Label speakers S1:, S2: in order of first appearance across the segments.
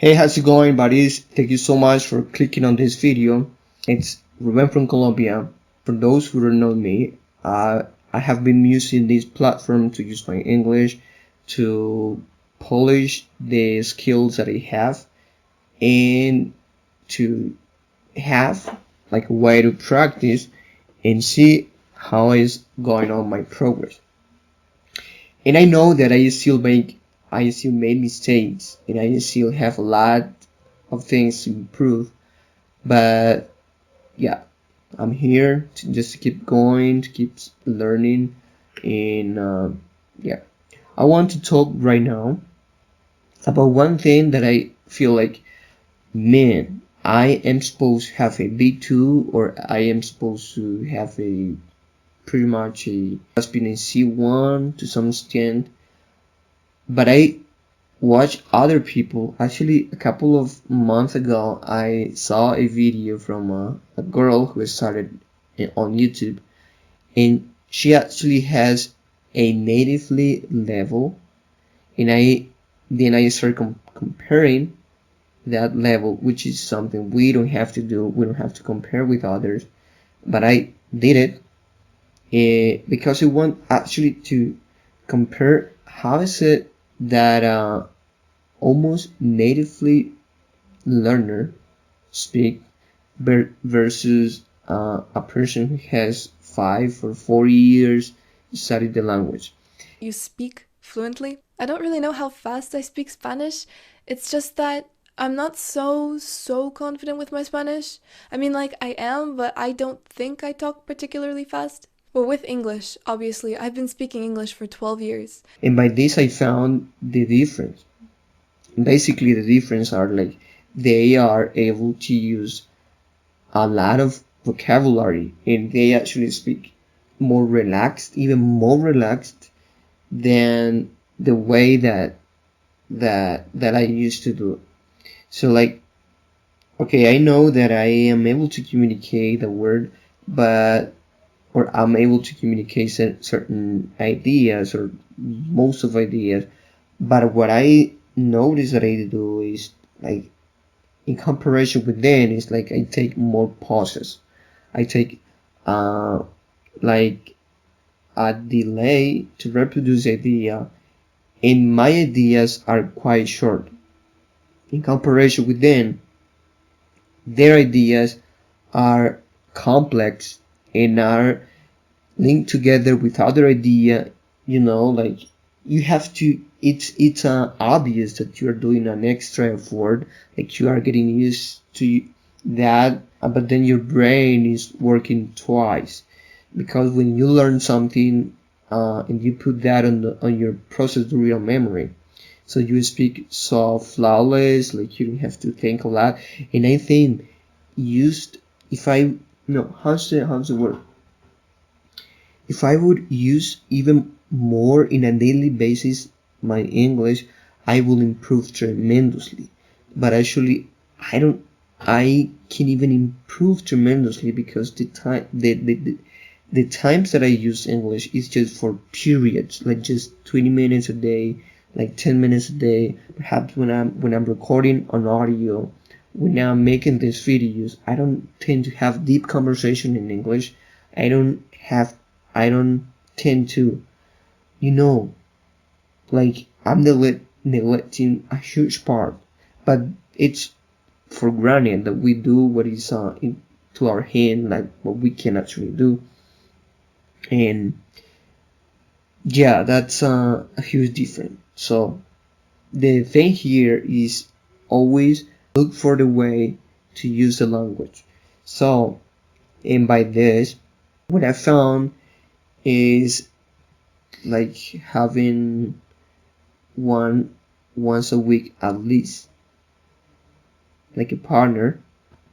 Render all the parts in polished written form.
S1: Hey, how's it going, buddies? Thank you so much for clicking on this video. It's Rubén from Colombia. For those who don't know me, I have been using this platform to use my English to polish the skills that I have and to have like a way to practice and see how is going on my progress. And I know that I still made mistakes and I still have a lot of things to improve. But yeah, I'm here to just keep going, to keep learning, and yeah, I want to talk right now about one thing that I feel like, man, I am supposed to have a B2, or I am supposed to have a pretty much a has been a C1 to some extent, but I watch other people. Actually, a couple of months ago, I saw a video from a girl who started on YouTube, and she actually has a natively level, and I started comparing that level, which is something we don't have to do. We don't have to compare with others, but I did it because I want actually to compare how is it that almost natively learner speak versus a person who has 5 or 4 years studied the language.
S2: You speak fluently. I don't really know how fast I speak Spanish. It's just that I'm not so confident with my Spanish. I mean, like, I am, but I don't think I talk particularly fast. But with English, obviously, I've been speaking English for 12 years.
S1: And by this, I found the difference. Basically, the difference are like they are able to use a lot of vocabulary and they actually speak more relaxed, even more relaxed than the way that I used to do. So like, okay, I know that I am able to communicate the word, but or I'm able to communicate certain ideas or most of ideas. But what I notice that I do is like in comparison with them is like I take more pauses. I take uh like a delay to reproduce idea, and my ideas are quite short in comparison with them. Their ideas are complex and are linked together with other idea. Like you have to, it's obvious that you're doing an extra effort, like you are getting used to that, but then your brain is working twice, because when you learn something and you put that on your procedural memory, so you speak so flawless, like you don't have to think a lot. And I think used if I no how's the word, if I would use even more in a daily basis my English, I will improve tremendously. But actually, I don't. I can even improve tremendously because the times that I use English is just for periods, like just 20 minutes a day, like 10 minutes a day. Perhaps when I'm recording an audio, when I'm making these videos, I don't tend to have deep conversation in English. I don't have I don't tend to, you know, like I'm neglecting a huge part, but it's for granted that we do what is to our hand, like what we can actually do. And yeah, that's a huge difference. So the thing here is always look for the way to use the language. So, and by this, what I found is like having one once a week at least, like a partner,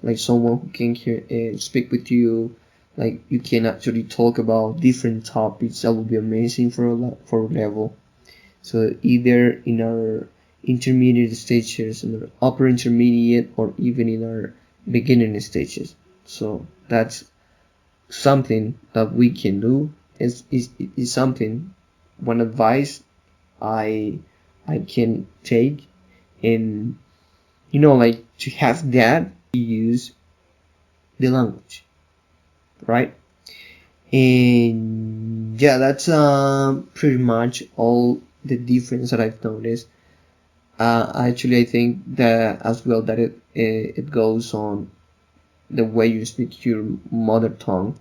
S1: like someone who can speak with you, like you can actually talk about different topics. That would be amazing for for a level. So either in our intermediate stages, in our upper intermediate, or even in our beginning stages. So that's something that we can do. Is something, one advice I I can take. And like to have that, use the language, right? And yeah, that's pretty much all the difference that I've noticed. Actually, I think that as well that it goes on the way you speak your mother tongue,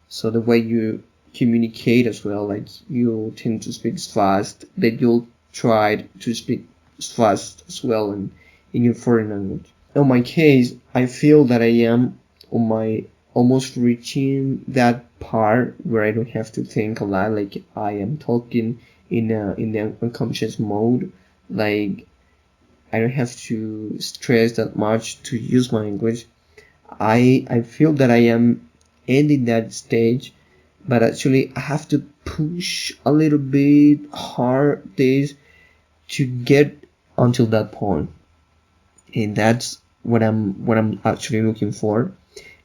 S1: so the way you communicate as well. Like you tend to speak fast, that you'll try to speak fast as well in your foreign language. In my case, I feel that I am on my almost reaching that part where I don't have to think a lot. Like I am talking in the unconscious mode. Like I don't have to stress that much to use my English. I feel that I am ending that stage, but actually I have to push a little bit hard this to get until that point, and that's what I'm actually looking for.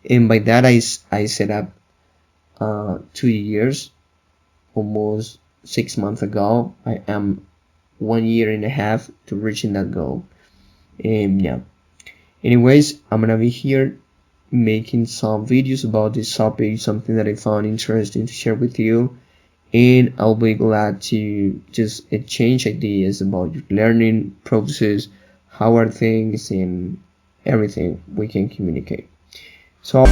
S1: And by that I set up 2 years, almost 6 months ago. I am 1 year and a half to reaching that goal. And yeah, anyways, I'm gonna be here making some videos about this topic, something that I found interesting to share with you, and I'll be glad to just exchange ideas about your learning process, how are things, and everything we can communicate. So